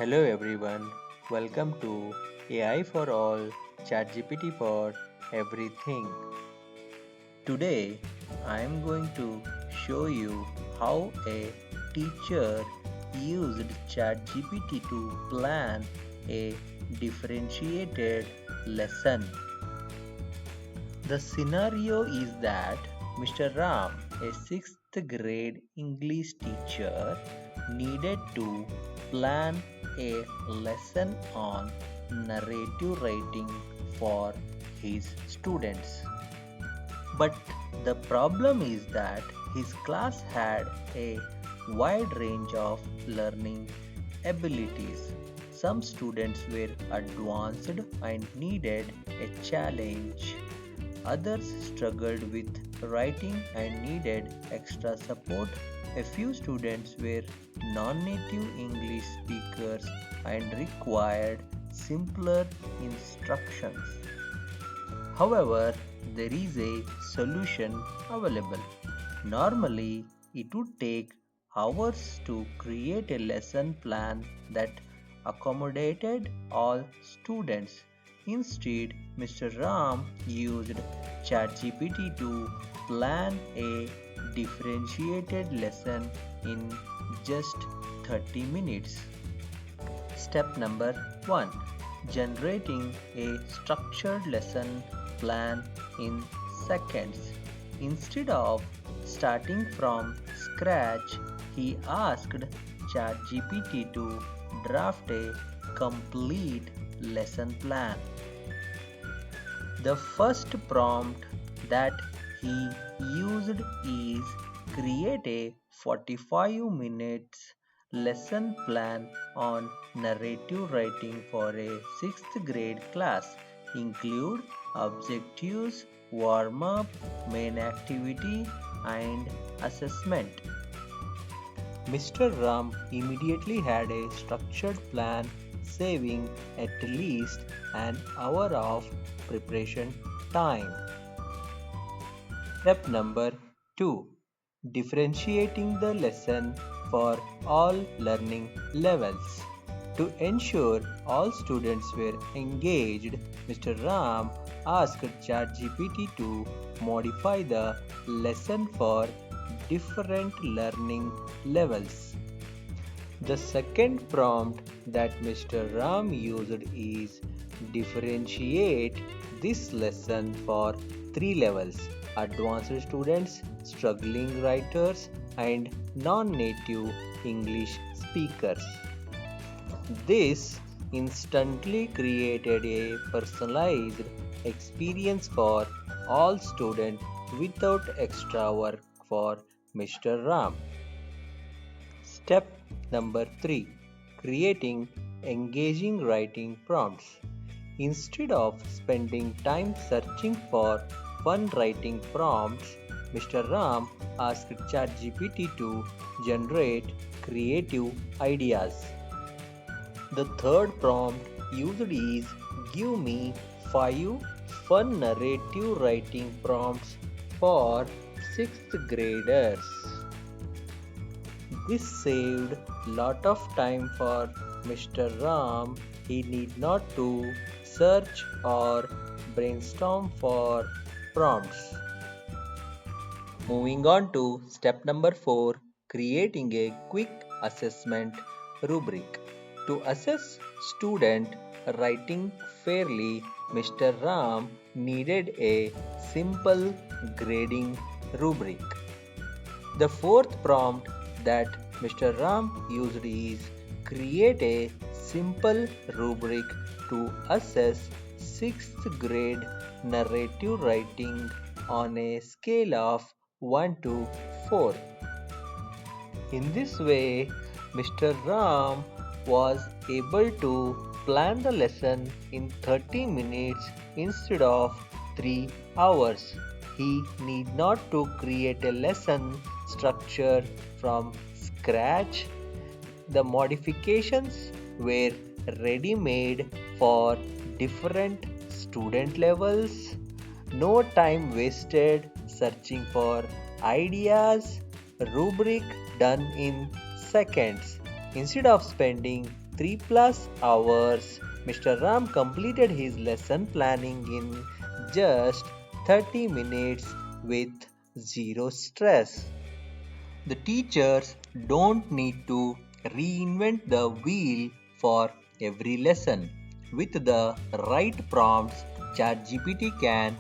Hello everyone, welcome to AI for All, ChatGPT for Everything. Today I am going to show you how a teacher used ChatGPT to plan a differentiated lesson. The scenario is that Mr. Ram, a 6th grade English teacher, needed to plan a lesson on narrative writing for his students. But the problem is that his class had a wide range of learning abilities. Some students were advanced and needed a challenge. Others struggled with writing and needed extra support. A few students were non native English speakers and required simpler instructions. However, there is a solution available. Normally, it would take hours to create a lesson plan that accommodated all students. Instead, Mr. Ram used ChatGPT to plan a differentiated lesson in just 30 minutes. Step number 1, generating a structured lesson plan in seconds. Instead of starting from scratch, he asked ChatGPT to draft a complete lesson plan. The first prompt that he used is create a 45 minutes lesson plan on narrative writing for a 6th grade class. Include objectives, warm up, main activity, and assessment. Mr. Ram immediately had a structured plan, saving at least an hour of preparation time. Step number 2, differentiating the lesson for all learning levels. To ensure all students were engaged, Mr. Ram asked ChatGPT to modify the lesson for different learning levels. The second prompt that Mr. Ram used is differentiate this lesson for three levels: advanced students, struggling writers, and non native English speakers. This instantly created a personalized experience for all students without extra work for Mr. Ram. Step number 3, creating engaging writing prompts. Instead of spending time searching for fun writing prompts, Mr. Ram asked ChatGPT to generate creative ideas. The third prompt used is give me 5 fun narrative writing prompts for 6th graders. This saved lot of time for Mr. Ram. He need not to search or brainstorm for prompts. Moving on to step number 4, creating a quick assessment rubric. To assess student writing fairly, Mr. Ram needed a simple grading rubric. The fourth prompt that Mr. Ram used is create a simple rubric to assess 6th grade narrative writing on a scale of 1 to 4. In this way, Mr. Ram was able to plan the lesson in 30 minutes instead of 3 hours. He need not to create a lesson structure from scratch. The modifications were ready made for different student levels. No time wasted searching for ideas. Rubric done in seconds. Instead of spending 3 plus hours. Mr. Ram completed his lesson planning in just 30 minutes with zero stress. The teachers don't need to reinvent the wheel for every lesson. With the right prompts, ChatGPT can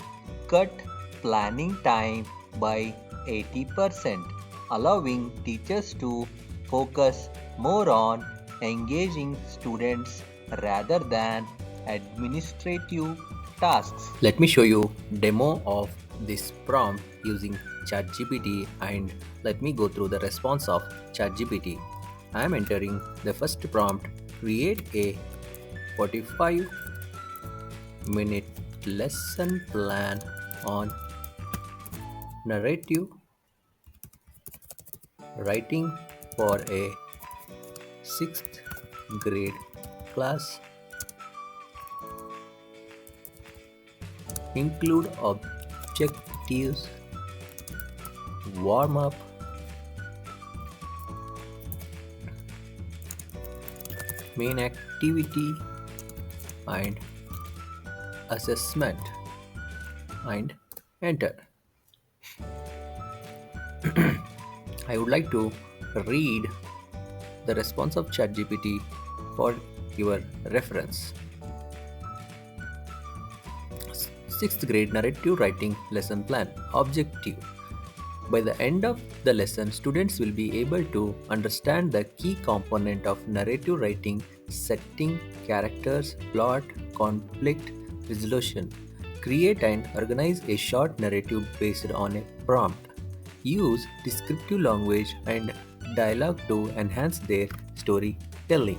cut planning time by 80%, allowing teachers to focus more on engaging students rather than administrative tasks. Let me show you demo of this prompt using ChatGPT and let me go through the response of ChatGPT. I am entering the first prompt: create a 45-minute lesson plan on narrative writing for a 6th grade class. Include objectives, warm up, main activity, and assessment, and enter. I would like to read the response of ChatGPT for your reference. 6th grade narrative writing lesson plan. Objective: by the end of the lesson, students will be able to understand the key component of narrative writing: setting, characters, plot, conflict, resolution. Create and organize a short narrative based on a prompt. Use descriptive language and dialogue to enhance their storytelling.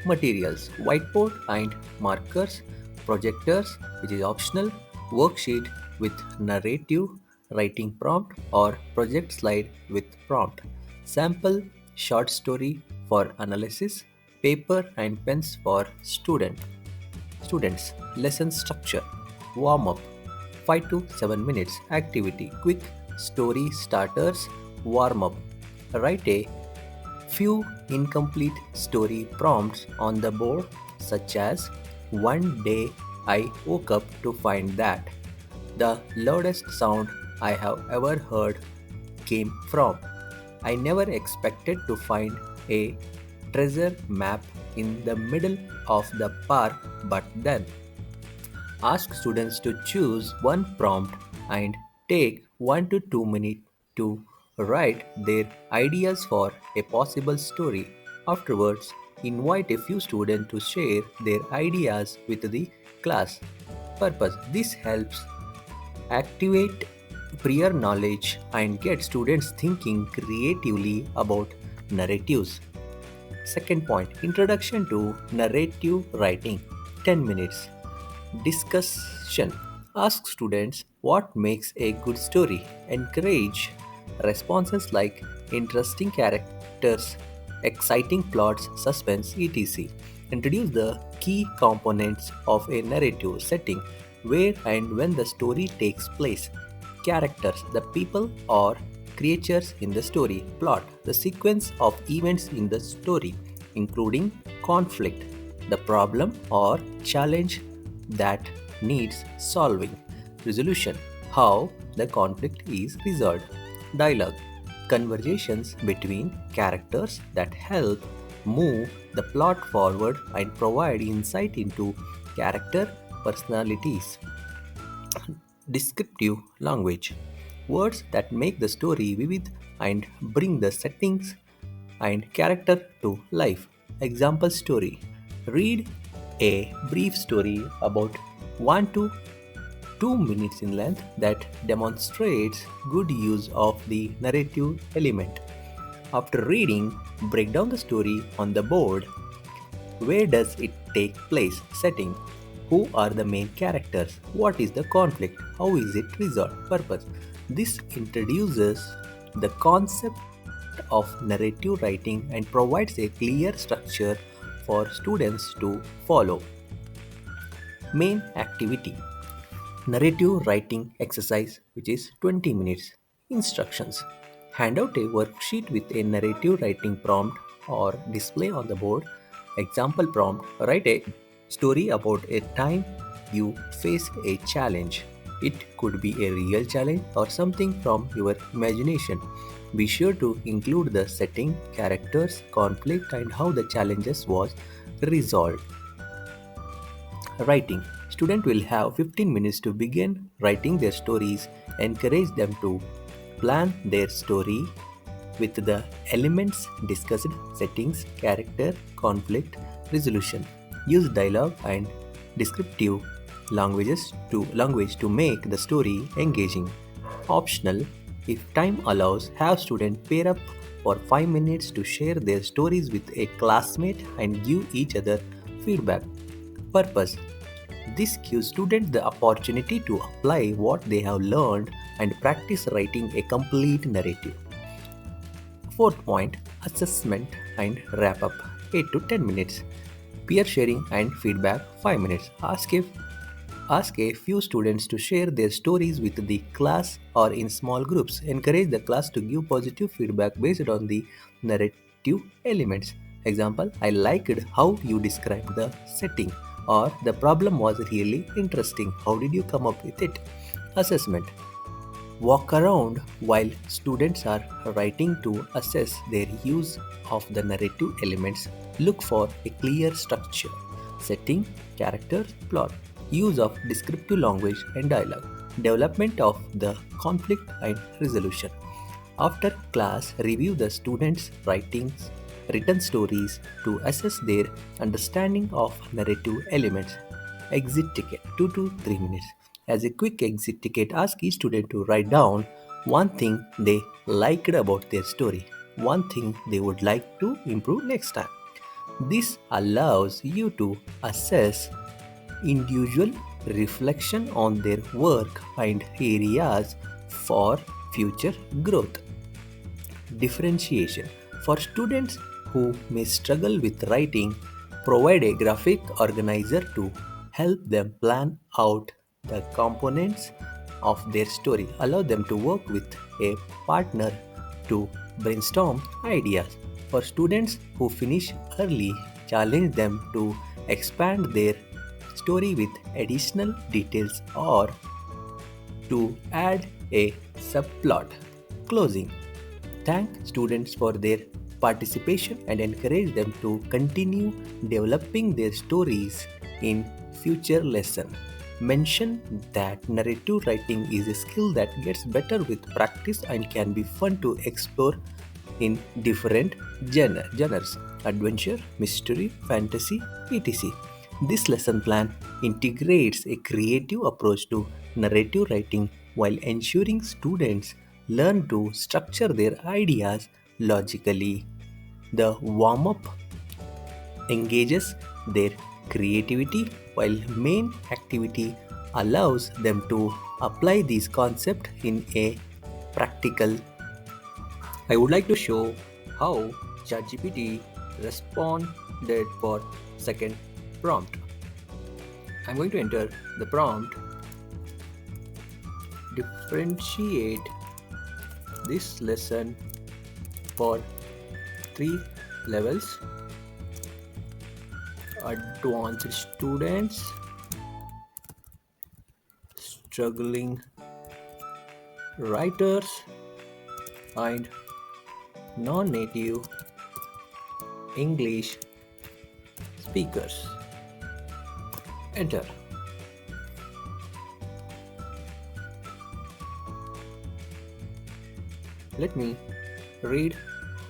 Materials: whiteboard and markers, projectors, which is optional, worksheet with narrative writing prompt, or project slide with prompt. Sample short story for analysis, paper and pens for students. Lesson structure: warm up 5 to 7 minutes. Activity: quick story starters. Warm up: write a few incomplete story prompts on the board, such as: one day I woke up to find that the loudest sound I have ever heard came from. I never expected to find a treasure map in the middle of the park, but then. Ask students to choose one prompt and take 1 to 2 minutes to write their ideas for a possible story. Afterwards, invite a few students to share their ideas with the class. Purpose: this helps activate prior knowledge and get students thinking creatively about narratives. Second point: introduction to narrative writing. 10 minutes. Discussion: ask students what makes a good story. Encourage responses like interesting characters, exciting plots, suspense, etc. Introduce the key components of a narrative: setting, where and when the story takes place; characters, the people or creatures in the story; plot, the sequence of events in the story, including conflict, the problem or challenge that needs solving; resolution, how the conflict is resolved; dialogue, conversations between characters that help move the plot forward and provide insight into character personalities; descriptive language, words that make the story vivid and bring the settings and character to life. Example story: read a brief story about 1 to 2 minutes in length that demonstrates good use of the narrative element. After reading, break down the story on the board. Where does it take place? Setting. Who are the main characters? What is the conflict? How is it resolved? Purpose. This introduces the concept of narrative writing and provides a clear structure for students to follow. Main activity: narrative writing exercise, which is 20 minutes. Instructions: hand out a worksheet with a narrative writing prompt or display on the board. Example prompt: write a story about a time you face a challenge. It could be a real challenge or something from your imagination. Be sure to include the setting, characters, conflict, and how the challenges was resolved. Writing. Student will have 15 minutes to begin writing their stories. Encourage them to plan their story with the elements discussed: settings, character, conflict, resolution. Use dialogue and descriptive language to make the story engaging. Optional: if time allows, have students pair up for 5 minutes to share their stories with a classmate and give each other feedback. Purpose: this gives students the opportunity to apply what they have learned and practice writing a complete narrative. Fourth point: assessment and wrap up 8 to 10 minutes. Peer sharing and feedback 5 minutes. Ask a few students to share their stories with the class or in small groups. Encourage the class to give positive feedback based on the narrative elements. Example: I liked how you described the setting, or the problem was really interesting. How did you come up with it? Assessment: walk around while students are writing to assess their use of the narrative elements. Look for a clear structure: setting, characters, plot, use of descriptive language and dialogue, development of the conflict and resolution. After class, review the students' written stories to assess their understanding of narrative elements. Exit ticket 2 to 3 minutes. As a quick exit ticket, ask each student to write down one thing they liked about their story, one thing they would like to improve next time. This allows you to assess individual reflection on their work and areas for future growth. Differentiation: for students who may struggle with writing, provide a graphic organizer to help them plan out the components of their story. Allow them to work with a partner to brainstorm ideas. For students who finish early, challenge them to expand their story with additional details or to add a subplot. Closing: thank students for their participation and encourage them to continue developing their stories in future lessons. Mention that narrative writing is a skill that gets better with practice and can be fun to explore in different genres: adventure, mystery, fantasy, etc. This lesson plan integrates a creative approach to narrative writing while ensuring students learn to structure their ideas logically. The warm up engages their creativity, while main activity allows them to apply these concepts in a practical. I would like to show how ChatGPT responded for second prompt. I'm going to enter the prompt: differentiate this lesson for 3 levels: advanced students, struggling writers, and non-native English speakers. Enter. Let me read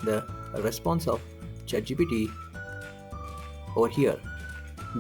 the response of ChatGPT over here.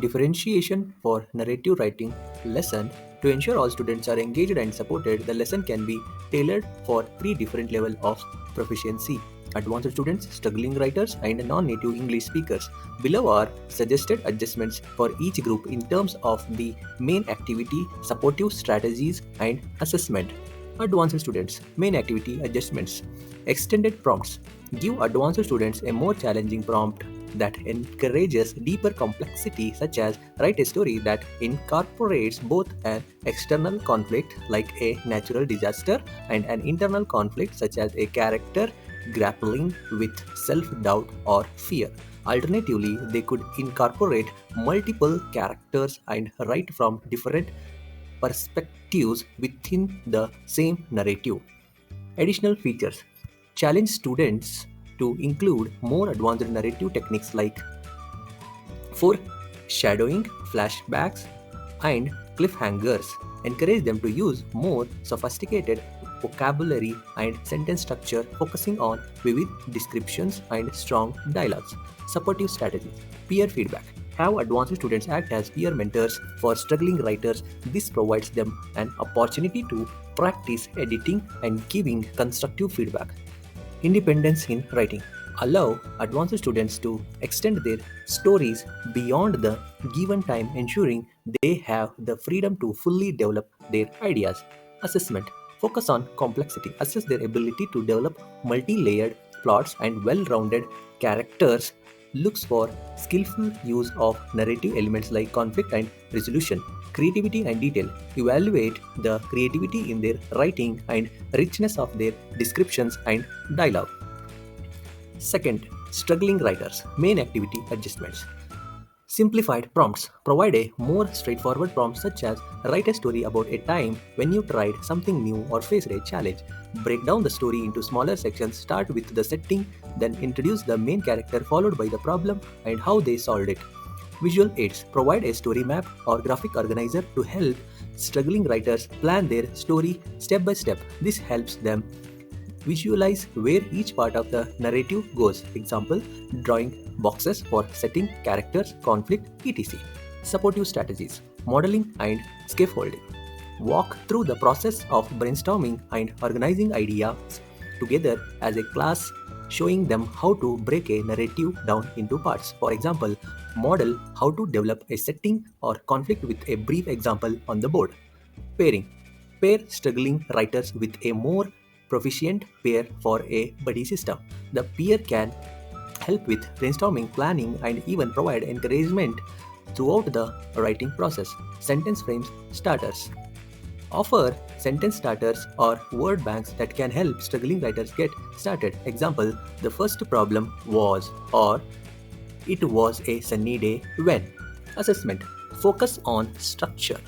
Differentiation for narrative writing lesson. To ensure all students are engaged and supported, the lesson can be tailored for 3 different levels of proficiency: advanced students, struggling writers, and non-native English speakers. Below are suggested adjustments for each group in terms of the main activity, supportive strategies, and assessment. Advanced students, main activity adjustments. Extended prompts. Give advanced students a more challenging prompt that encourages deeper complexity, such as write a story that incorporates both an external conflict like a natural disaster and an internal conflict such as a character grappling with self doubt or fear. Alternatively, they could incorporate multiple characters and write from different perspectives within the same narrative. Additional features challenge students to include more advanced narrative techniques like foreshadowing, flashbacks, and cliffhangers. Encourage them to use more sophisticated vocabulary and sentence structure, focusing on vivid descriptions and strong dialogues. Supportive strategies, peer feedback. Have advanced students act as peer mentors for struggling writers. This provides them an opportunity to practice editing and giving constructive feedback. Independence in writing. Allow advanced students to extend their stories beyond the given time, ensuring they have the freedom to fully develop their ideas. Assessment. Focus on complexity. Assess their ability to develop multi layered plots and well rounded characters. Looks for skillful use of narrative elements like conflict and resolution, creativity and detail. Evaluate the creativity in their writing and richness of their descriptions and dialogue. Second, struggling writers. Main activity adjustments. Simplified prompts provide a more straightforward prompt, such as write a story about a time when you tried something new or faced a challenge. Break down the story into smaller sections, start with the setting, then introduce the main character, followed by the problem and how they solved it. Visual aids provide a story map or graphic organizer to help struggling writers plan their story step by step. This helps them visualize where each part of the narrative goes. Example, drawing boxes for setting characters, conflict, etc. Supportive strategies, modeling and scaffolding. Walk through the process of brainstorming and organizing ideas together as a class, showing them how to break a narrative down into parts. For example, model how to develop a setting or conflict with a brief example on the board. Pairing. Pair struggling writers with a more proficient pair for a buddy system. The peer can help with brainstorming, planning, and even provide encouragement throughout the writing process. Sentence frames starters. Offer sentence starters or word banks that can help struggling writers get started. Example, the first problem was, or it was a sunny day when. Assessment. Focus on structure.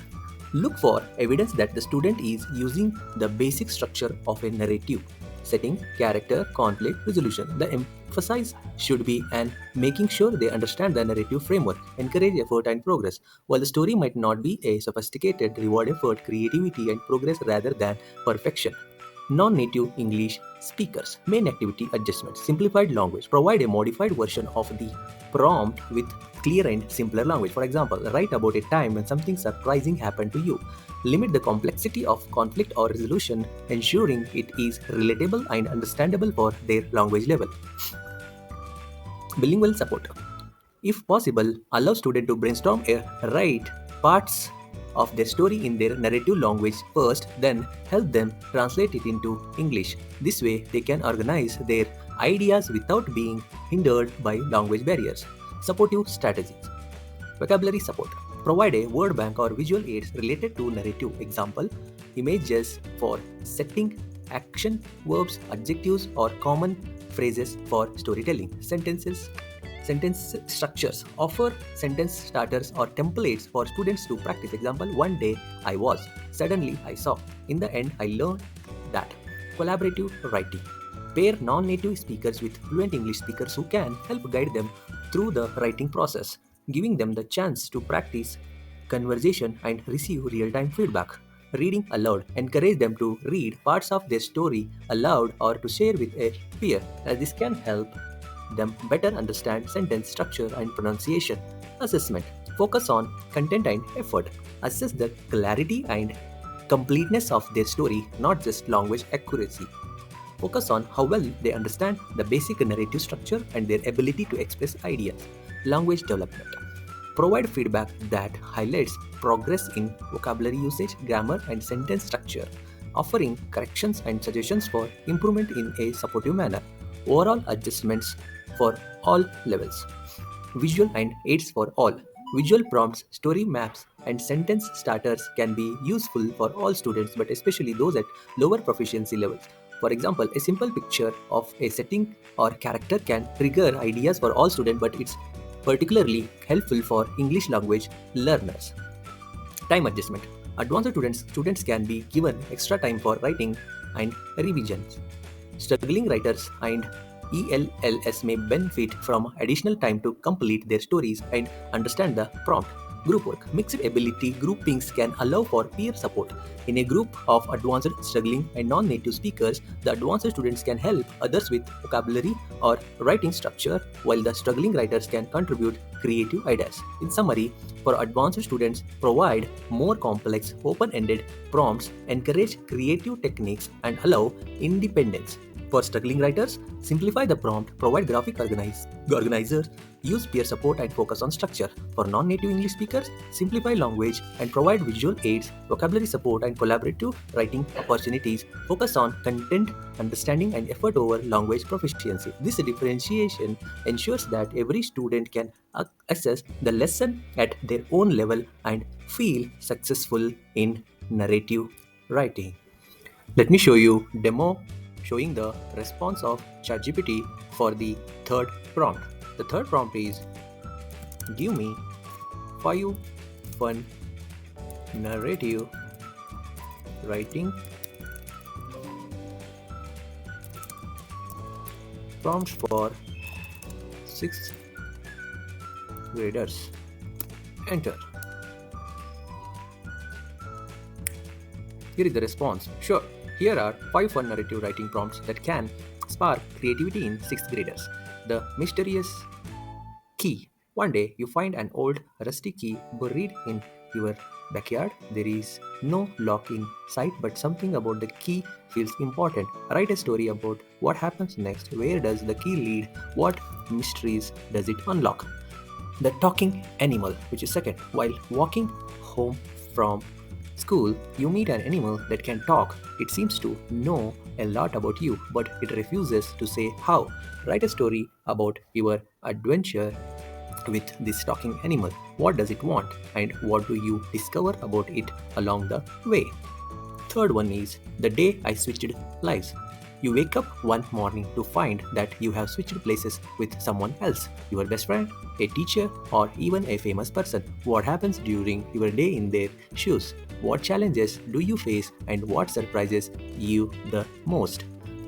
Look for evidence that the student is using the basic structure of a narrative: setting, character, conflict, resolution. The emphasis should be on making sure they understand the narrative framework, encourage effort and progress. While the story might not be a sophisticated, reward effort, creativity, and progress rather than perfection. Non-native English speakers. Main activity adjustments. Simplified language. Provide a modified version of the prompt with clear and simpler language. For example, write about a time when something surprising happened to you. Limit the complexity of conflict or resolution, ensuring it is relatable and understandable for their language level. Bilingual support. If possible, allow students to brainstorm and write parts of their story in their native language first, then help them translate it into English. This way, they can organize their ideas without being hindered by language barriers. Supportive strategies. Vocabulary support. Provide a word bank or visual aids related to narrative. Example, images for setting, action, verbs, adjectives, or common phrases for storytelling. Sentence structures. Offer sentence starters or templates for students to practice. Example, one day I was, suddenly I saw, in the end I learned that. Collaborative writing. Pair non-native speakers with fluent English speakers who can help guide them through the writing process, giving them the chance to practice conversation and receive real-time feedback. Reading aloud. Encourage them to read parts of their story aloud or to share with a peer, as this can help them better understand sentence structure and pronunciation. Assessment. Focus on content and effort. Assess the clarity and completeness of their story, not just language accuracy. Focus on how well they understand the basic narrative structure and their ability to express ideas. Language development. Provide feedback that highlights progress in vocabulary usage, grammar, and sentence structure, offering corrections and suggestions for improvement in a supportive manner. Overall adjustments for all levels. Visual and aids for all. Visual prompts, story maps, and sentence starters can be useful for all students, but especially those at lower proficiency levels. For example, a simple picture of a setting or character can trigger ideas for all students, but it's particularly helpful for English language learners. Time adjustment. Advanced students can be given extra time for writing and revisions. Struggling writers and ELLs may benefit from additional time to complete their stories and understand the prompt. Group work. Mixed ability groupings can allow for peer support. In a group of advanced, struggling, and non native speakers, the advanced students can help others with vocabulary or writing structure, while the struggling writers can contribute creative ideas. In summary, for advanced students, provide more complex, open ended prompts, encourage creative techniques, and allow independence. For struggling writers, simplify the prompt, provide graphic organizers, use peer support, and focus on structure. For non native English speakers, simplify language and provide visual aids, vocabulary support, and collaborative writing opportunities. Focus on content, understanding, and effort over language proficiency. This differentiation ensures that every student can access the lesson at their own level and feel successful in narrative writing. Let me show you demo showing the response of ChatGPT for the third prompt. The third prompt is give me 5 fun narrative writing prompts for 6th graders. Enter. Here is the response. Sure, here are 5 fun narrative writing prompts that can spark creativity in 6th graders. The mysterious key. One day you find an old rusty key buried in your backyard. There is no lock in sight, but something about the key feels important. Write a story about what happens next. Where does the key lead? What mysteries does it unlock? The talking animal, which is second. While walking home from school, you meet an animal that can talk. It seems to know a lot about you, but it refuses to say how. Write a story about your adventure with this talking animal. What does it want, and what do you discover about it along the way? Third one is the day I switched lives. You wake up one morning to find that you have switched places with someone else, your best friend, a teacher, or even a famous person. What happens during your day in their shoes? What challenges do you face, and what surprises you the most?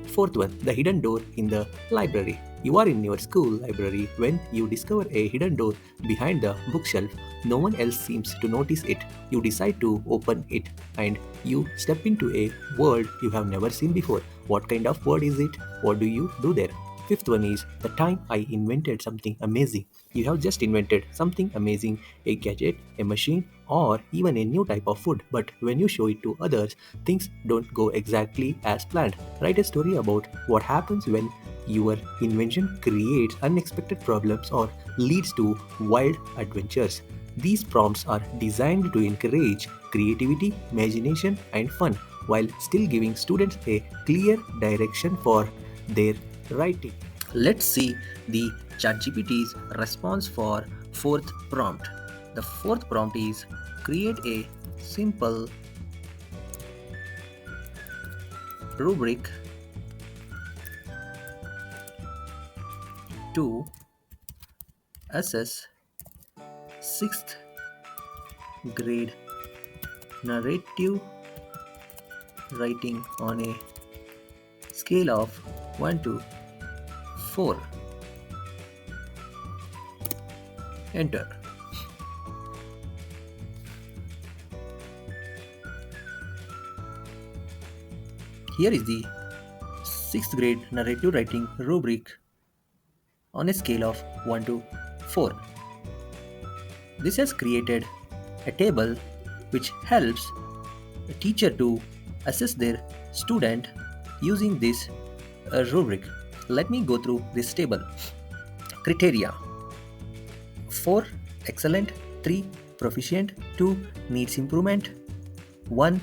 Fourth one, the hidden door in the library. You are in your school library when you discover a hidden door behind the bookshelf. No one else seems to notice it. You decide to open it and you step into a world you have never seen before. What kind of world is it? What do you do there? Fifth one is the time I invented something amazing. You have just invented something amazing, a gadget, a machine, or even a new type of food. But when you show it to others, things don't go exactly as planned. Write a story about what happens when your invention creates unexpected problems or leads to wild adventures. These prompts are designed to encourage creativity, imagination, and fun while still giving students a clear direction for their writing. Let's see the ChatGPT's response for fourth prompt. The fourth prompt is create a simple rubric to assess 6th grade narrative writing on a scale of 1 to 4. Enter. Here is the 6th grade narrative writing rubric on a scale of 1 to 4. This has created a table which helps a teacher to assess their student using this rubric. Let me go through this table. Criteria: 4 excellent, 3 proficient, 2 needs improvement, 1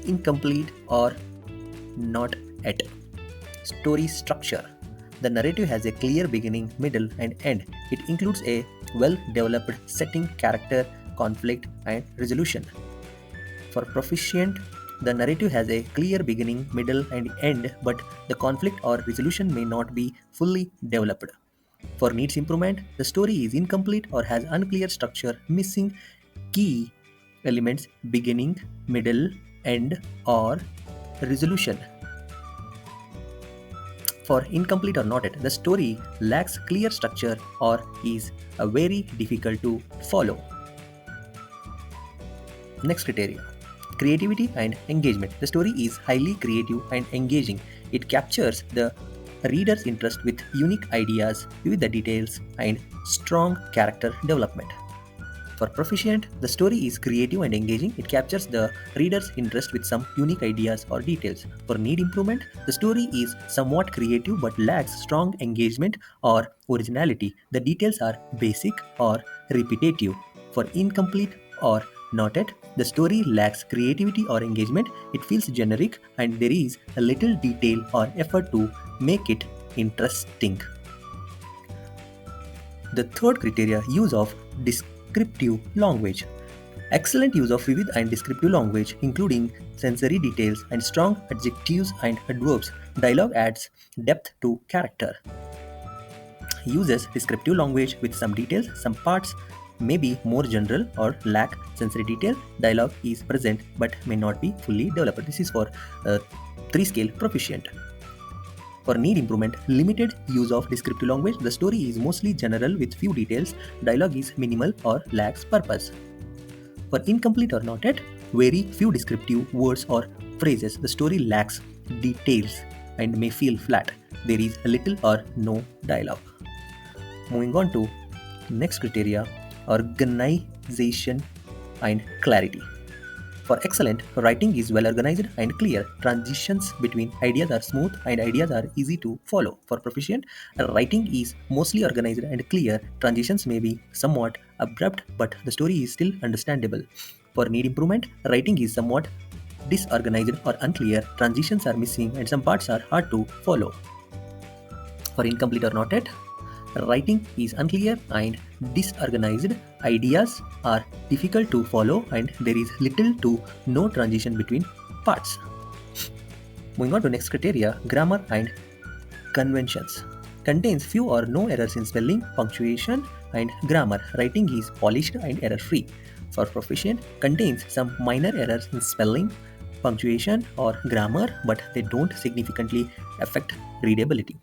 incomplete or not yet. Story structure: the narrative has a clear beginning, middle, and end. It includes a well developed setting, character, conflict, and resolution. For proficient, The narrative has a clear beginning, middle, and end, but the conflict or resolution may not be fully developed. For needs improvement, the story is incomplete or has unclear structure, missing key elements beginning, middle, end, or resolution. For incomplete or not yet, the story lacks clear structure or is very difficult to follow. Next criteria, creativity and engagement. The story is highly creative and engaging. It captures the reader's interest with unique ideas, vivid details, and strong character development. For proficient, the story is creative and engaging. It captures the reader's interest with some unique ideas or details. For need improvement, the story is somewhat creative but lacks strong engagement or originality. The details are basic or repetitive. For incomplete or not yet, the story lacks creativity or engagement. It feels generic and there is a little detail or effort to make it interesting. The third criteria, use of descriptive language. Excellent use of vivid and descriptive language, including sensory details and strong adjectives and adverbs. Dialogue adds depth to character. Uses descriptive language with some details. Some parts may be more general or lack sensory detail. Dialogue is present but may not be fully developed. This is for 3 scale proficient. For need improvement, limited use of descriptive language. The story is mostly general with few details. Dialogue is minimal or lacks purpose. For incomplete or not yet, very few descriptive words or phrases. The story lacks details and may feel flat. There is little or no dialogue. Moving on to next criteria, organization and clarity. For excellent, writing is well organized and clear. Transitions between ideas are smooth and ideas are easy to follow. For proficient, writing is mostly organized and clear. Transitions may be somewhat abrupt, but the story is still understandable. For need improvement, writing is somewhat disorganized or unclear. Transitions are missing and some parts are hard to follow. For incomplete or not yet, writing is unclear and disorganized, ideas are difficult to follow, and there is little to no transition between parts. Moving on to next criteria, grammar and conventions. Contains few or no errors in spelling, punctuation, and grammar. Writing is polished and error free. For proficient, contains some minor errors in spelling, punctuation, or grammar, but they don't significantly affect readability.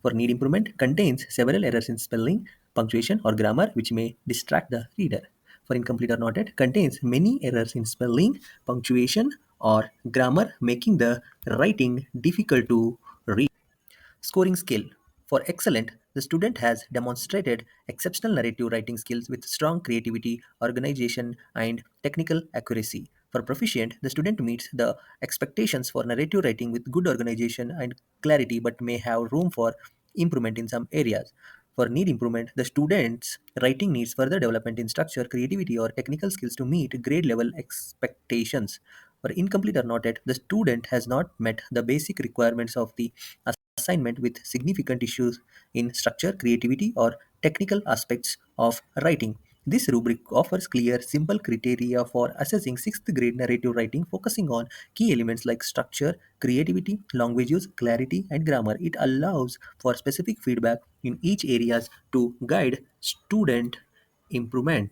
For need improvement, contains several errors in spelling, punctuation, or grammar which may distract the reader. For incomplete or not yet, contains many errors in spelling, punctuation, or grammar, making the writing difficult to read. Scoring scale. For excellent, the student has demonstrated exceptional narrative writing skills with strong creativity, organization, and technical accuracy. For proficient, the student meets the expectations for narrative writing with good organization and clarity but may have room for improvement in some areas. For need improvement, the student's writing needs further development in structure, creativity, or technical skills to meet grade level expectations. For incomplete or not yet, the student has not met the basic requirements of the assignment with significant issues in structure, creativity, or technical aspects of writing. This rubric offers clear, simple criteria for assessing 6th grade narrative writing, focusing on key elements like structure, creativity, language use, clarity, and grammar. It allows for specific feedback in each areas to guide student improvement.